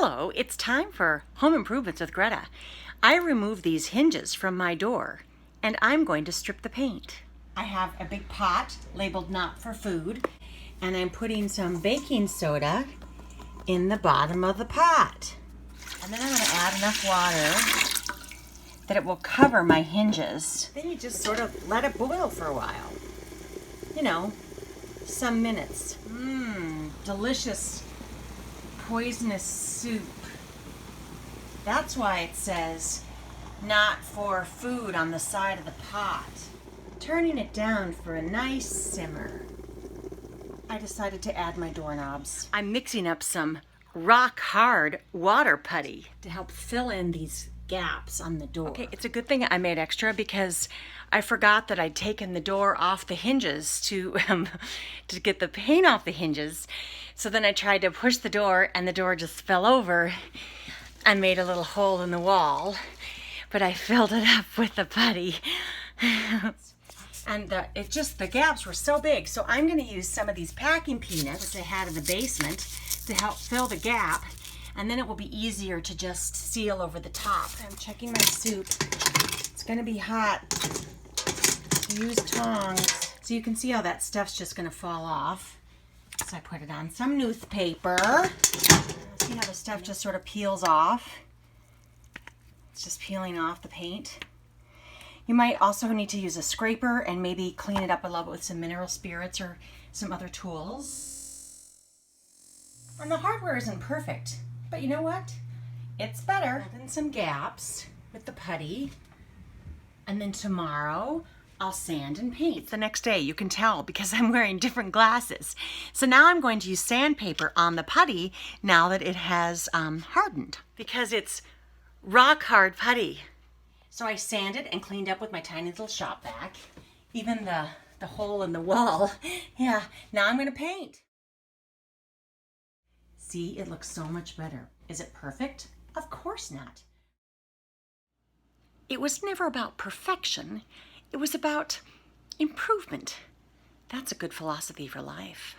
Hello, it's time for Home Improvements with Greta. I removed these hinges from my door and I'm going to strip the paint. I have a big pot labeled not for food and I'm putting some baking soda in the bottom of the pot. And then I'm going to add enough water that it will cover my hinges. Then you just sort of let it boil for a while. You know, some minutes. Delicious poisonous soup. That's why it says not for food on the side of the pot. Turning it down for a nice simmer, I decided to add my doorknobs. I'm mixing up some rock hard water putty to help fill in these gaps on the door. Okay, it's a good thing I made extra because I forgot that I'd taken the door off the hinges to get the paint off the hinges. So then I tried to push the door and the door just fell over and made a little hole in the wall. But I filled it up with the putty. And the gaps were so big. So I'm gonna use some of these packing peanuts, which I had in the basement, to help fill the gap. And then it will be easier to just seal over the top. I'm checking my soup. It's gonna be hot. Use tongs. So you can see how that stuff's just gonna fall off. So I put it on some newspaper. See how the stuff just sort of peels off? It's just peeling off the paint. You might also need to use a scraper and maybe clean it up a little bit with some mineral spirits or some other tools. And the hardware isn't perfect, but you know what? It's better than some gaps with the putty. And then tomorrow, I'll sand and paint. The next day, you can tell because I'm wearing different glasses. So now I'm going to use sandpaper on the putty now that it has hardened because it's rock hard putty. So I sanded and cleaned up with my tiny little shop vac, even the hole in the wall. Yeah, now I'm gonna paint. See, it looks so much better. Is it perfect? Of course not. It was never about perfection. It was about improvement. That's a good philosophy for life.